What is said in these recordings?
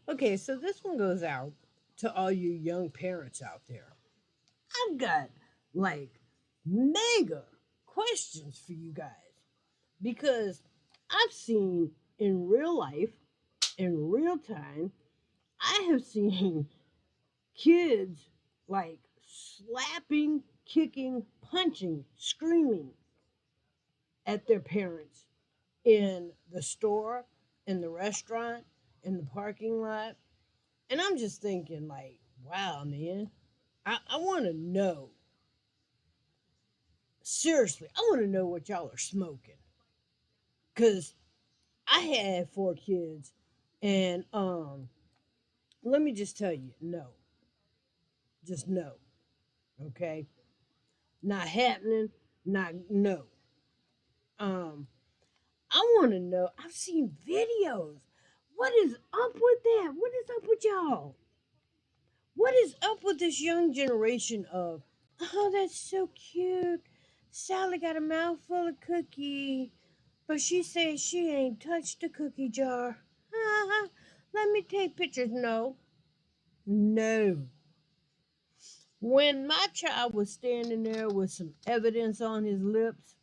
Okay, so this one goes out to all you young parents out there. I've got like mega questions for you guys because I've seen in real life, in real time, I have seen kids like slapping, kicking, punching, screaming at their parents in the store, in the restaurant, in the parking lot. And I'm just thinking, like, wow, man, I want to know. Seriously, I want to know what y'all are smoking. Because I had four kids, and let me just tell you, no, just no, okay, not happening, not no. Um, I want to know. I've seen videos. What is up with that? What is up with y'all? What is up with this young generation of, oh, that's so cute. Sally got a mouthful of cookie, but she says she ain't touched the cookie jar. Let me take pictures. No, no. When my child was standing there with some evidence on his lips,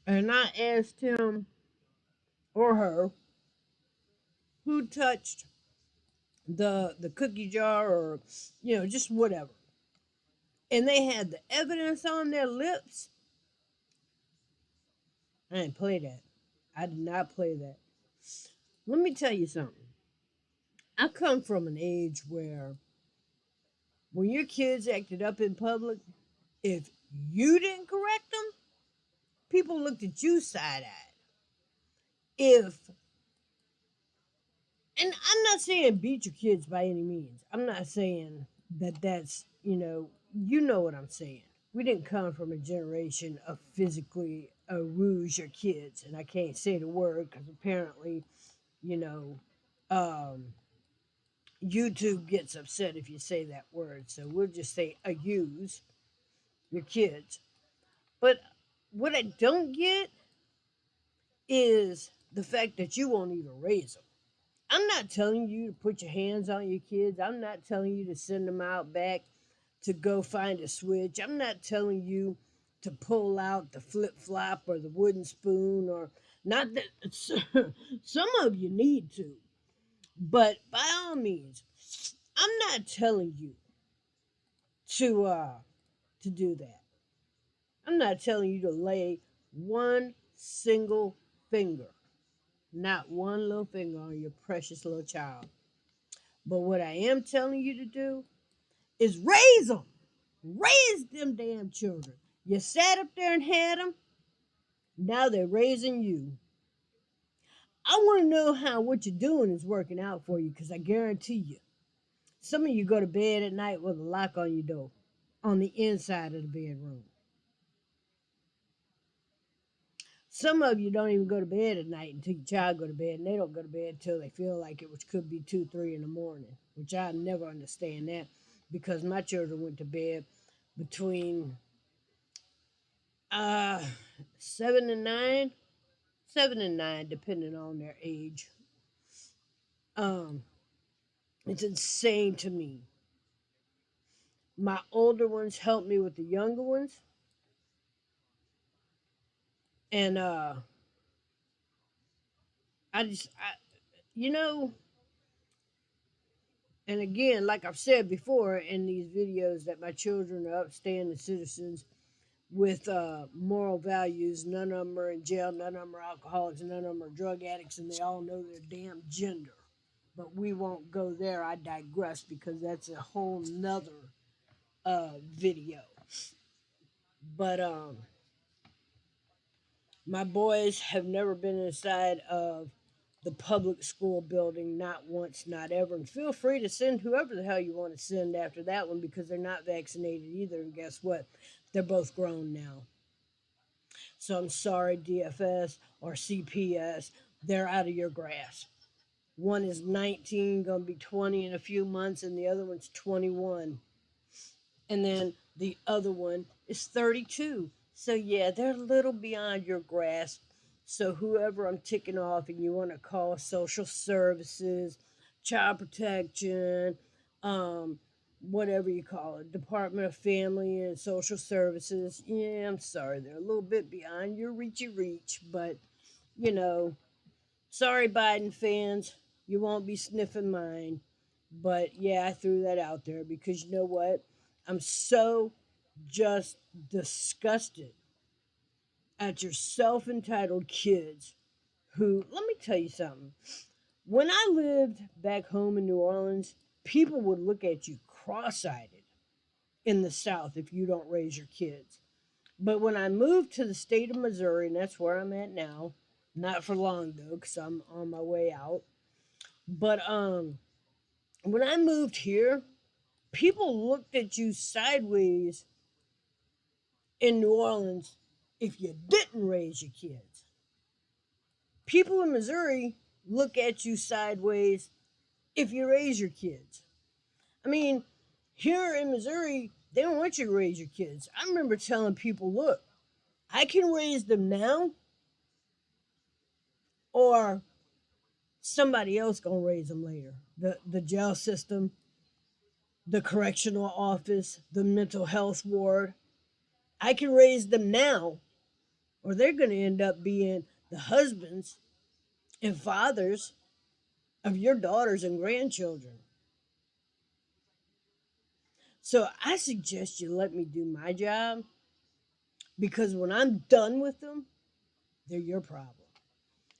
and I asked him or her who touched the cookie jar or just whatever, and they had the evidence on their lips, I didn't play that. I did not play that. Let me tell you something. I come from an age where when your kids acted up in public, if you didn't correct them, people looked at you side eyed. If And I'm not saying beat your kids by any means. I'm not saying that's what I'm saying. We didn't come from a generation of physically rouge your kids, and I can't say the word because apparently, you know, um, YouTube gets upset if you say that word. So we'll just say use your kids. But what I don't get is the fact that you won't even raise them. I'm not telling you to put your hands on your kids. I'm not telling you to send them out back to go find a switch. I'm not telling you to pull out the flip flop or the wooden spoon or not that some of you need to. But by all means, I'm not telling you to to do that. I'm not telling you to lay one single finger, not one little finger on your precious little child. But what I am telling you to do is raise them. Raise them damn children. You sat up there and had them. Now they're raising you. I want to know how what you're doing is working out for you because I guarantee you, some of you go to bed at night with a lock on your door on the inside of the bedroom. Some of you don't even go to bed at night until your child go to bed, and they don't go to bed until they feel like it, which could be 2, 3 in the morning. Which I never understand that because my children went to bed between uh 7 and 9, 7 and 9, depending on their age. Um, it's insane to me. My older ones help me with the younger ones, and I you know, and again, like I've said before in these videos, that my children are upstanding citizens with moral values. None of them are in jail, none of them are alcoholics, none of them are drug addicts, and they all know their damn gender. But we won't go there. I digress because that's a whole nother video. But my boys have never been inside of the public school building, not once, not ever. And feel free to send whoever the hell you want to send after that one because they're not vaccinated either. And guess what? They're both grown now. So I'm sorry, DFS or CPS, they're out of your grasp. One is 19, going to be 20 in a few months, and the other one's 21. And then the other one is 32. So yeah, they're a little beyond your grasp. So whoever I'm ticking off, and you want to call social services, child protection, um, whatever you call it, Department of Family and Social Services. Yeah, I'm sorry, they're a little bit beyond your reachy reach, but you know, sorry, Biden fans, you won't be sniffing mine. But yeah, I threw that out there because you know what? I'm so just disgusted at your self entitled kids who, let me tell you something. When I lived back home in New Orleans, people would look at you cross eyed in the South if you don't raise your kids. But when I moved to the state of Missouri, and that's where I'm at now, not for long though, because I'm on my way out. But when I moved here, people looked at you sideways in New Orleans if you didn't raise your kids. People in Missouri look at you sideways if you raise your kids. I mean, here in Missouri, they don't want you to raise your kids. I remember telling people, look, I can raise them now, or somebody else gonna raise them later. The jail system, the correctional office, the mental health ward. I can raise them now, or they're gonna end up being the husbands and fathers of your daughters and grandchildren. So I suggest you let me do my job, because when I'm done with them, they're your problem.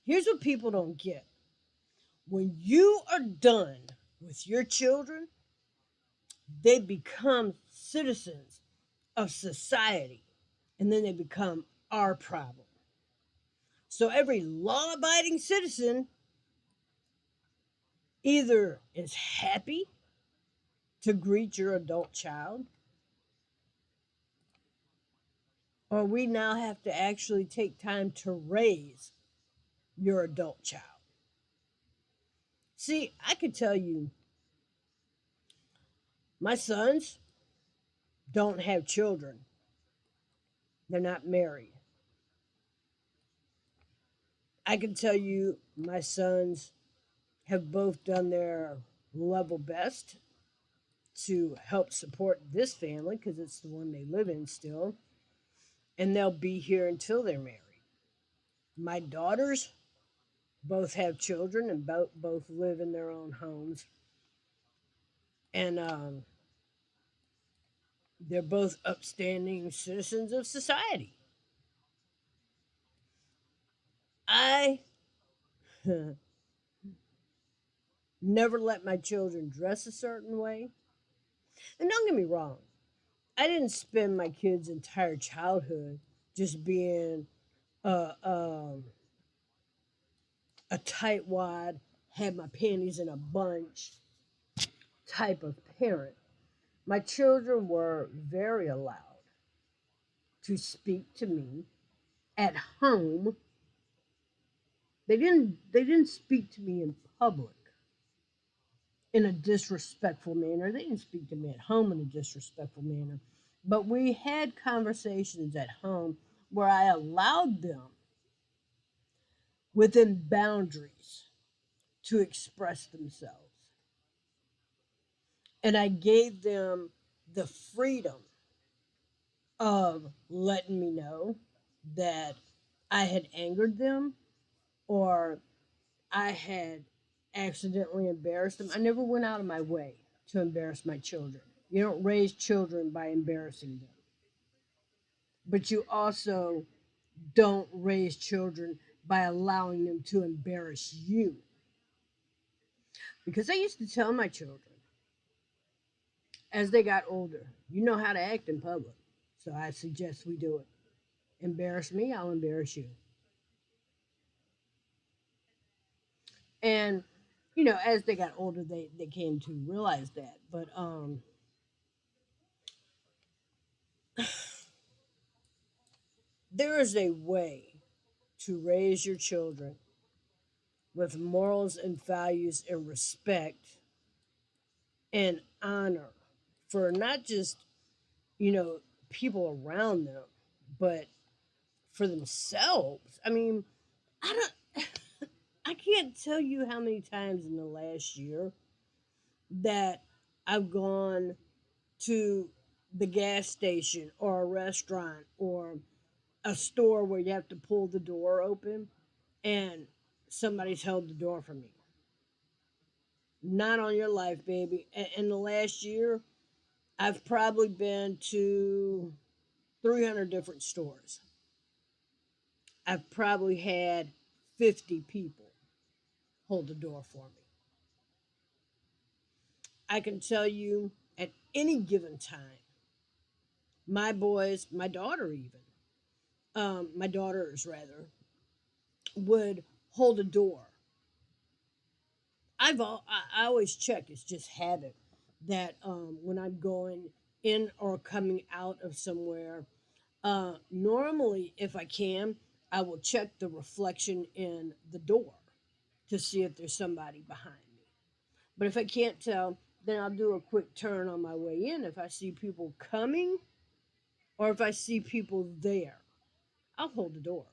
Here's what people don't get: when you are done with your children, they become citizens of society, and then they become our problem. So every law abiding citizen either is happy to greet your adult child, or we now have to actually take time to raise your adult child. See, I could tell you, my sons don't have children, they're not married. I can tell you, my sons have both done their level best to help support this family because it's the one they live in still, and they'll be here until they're married. My daughters both have children and both live in their own homes, and they're both upstanding citizens of society. I never let my children dress a certain way. And don't get me wrong, I didn't spend my kids' entire childhood just being a, um, a tightwad, had my panties in a bunch type of parent. My children were very allowed to speak to me at home. They didn't speak to me in public in a disrespectful manner. They didn't speak to me at home in a disrespectful manner. But we had conversations at home where I allowed them within boundaries to express themselves. And I gave them the freedom of letting me know that I had angered them, or I had accidentally embarrassed them. I never went out of my way to embarrass my children. You don't raise children by embarrassing them, but you also don't raise children by allowing them to embarrass you. Because I used to tell my children as they got older, you know how to act in public. So I suggest we do it. Embarrass me, I'll embarrass you. And as they got older, they came to realize that. But there is a way to raise your children with morals and values and respect and honor for not just you know people around them, but for themselves. I mean, I don't. I can't tell you how many times in the last year that I've gone to the gas station or a restaurant or a store where you have to pull the door open and somebody's held the door for me. Not on your life, baby. In the last year, I've probably been to 300 different stores. I've probably had 50 people hold the door for me. I can tell you at any given time, my boys, my daughter even, my daughters rather, would hold a door. I always check. It's just habit that when I'm going in or coming out of somewhere, normally if I can, I will check the reflection in the door to see if there's somebody behind me. But if I can't tell, then I'll do a quick turn on my way in. If I see people coming or if I see people there, I'll hold the door.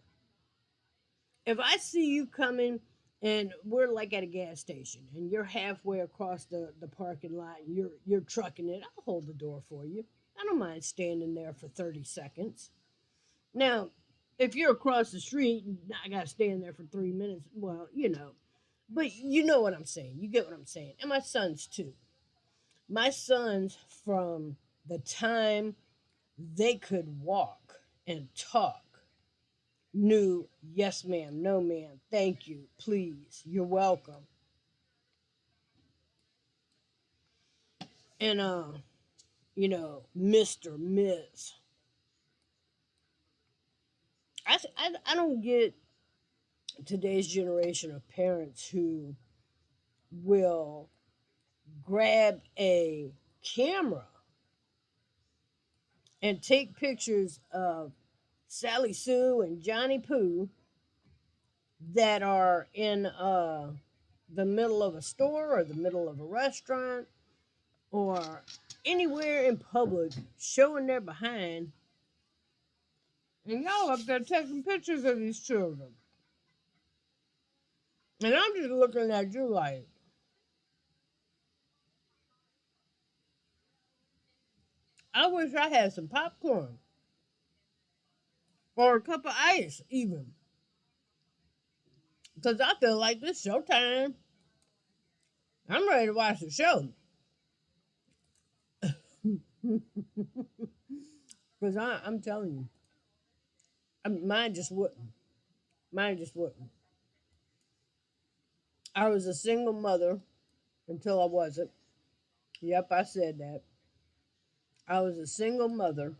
If I see you coming and we're like at a gas station and you're halfway across the parking lot and you're trucking it, I'll hold the door for you. I don't mind standing there for 30 seconds. Now, if you're across the street and I gotta stand there for 3 minutes, well, but you know what I'm saying. You get what I'm saying. And my sons too. My sons, from the time they could walk and talk, knew yes, ma'am, no, ma'am, thank you, please, you're welcome. And, Mr., Miss. I don't get today's generation of parents who will grab a camera and take pictures of Sally Sue and Johnny Pooh that are in the middle of a store or the middle of a restaurant or anywhere in public showing their behind. And y'all up there taking pictures of these children. And I'm just looking at you like, I wish I had some popcorn or a cup of ice, even. Because I feel like this showtime. I'm ready to watch the show. Because I'm telling you, mine just wouldn't. Mine just wouldn't. I was a single mother until I wasn't. Yep, I said that. I was a single mother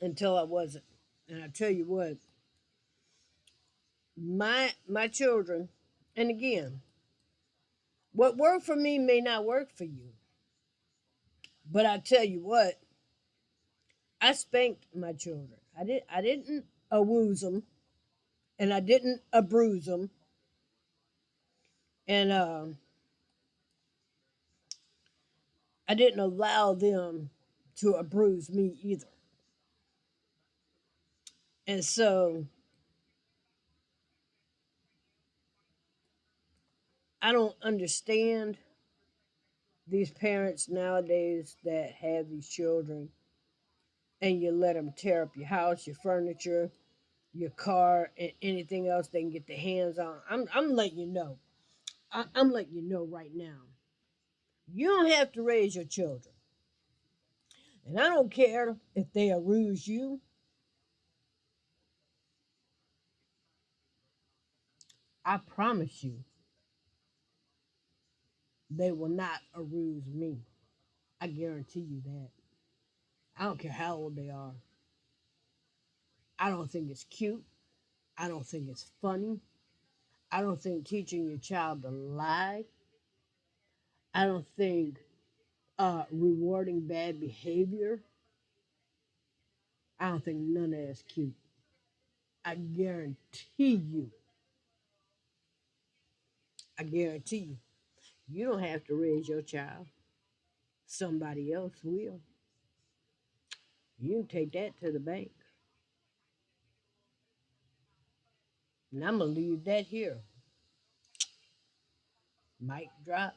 until I wasn't. And I tell you what, my children, and again, what worked for me may not work for you. But I tell you what, I spanked my children. I didn't abuse them, and I didn't abuse them, and I didn't allow them to abuse me either. And so I don't understand these parents nowadays that have these children and you let them tear up your house, your furniture, your car, and anything else they can get their hands on. I'm letting you know. I'm letting you know right now. You don't have to raise your children. And I don't care if they abuse you. I promise you, they will not abuse me. I guarantee you that. I don't care how old they are. I don't think it's cute. I don't think it's funny. I don't think teaching your child to lie. I don't think rewarding bad behavior. I don't think none of that's cute. I guarantee you. I guarantee you. You don't have to raise your child. Somebody else will. You can take that to the bank. And I'm gonna leave that here. Mic drop.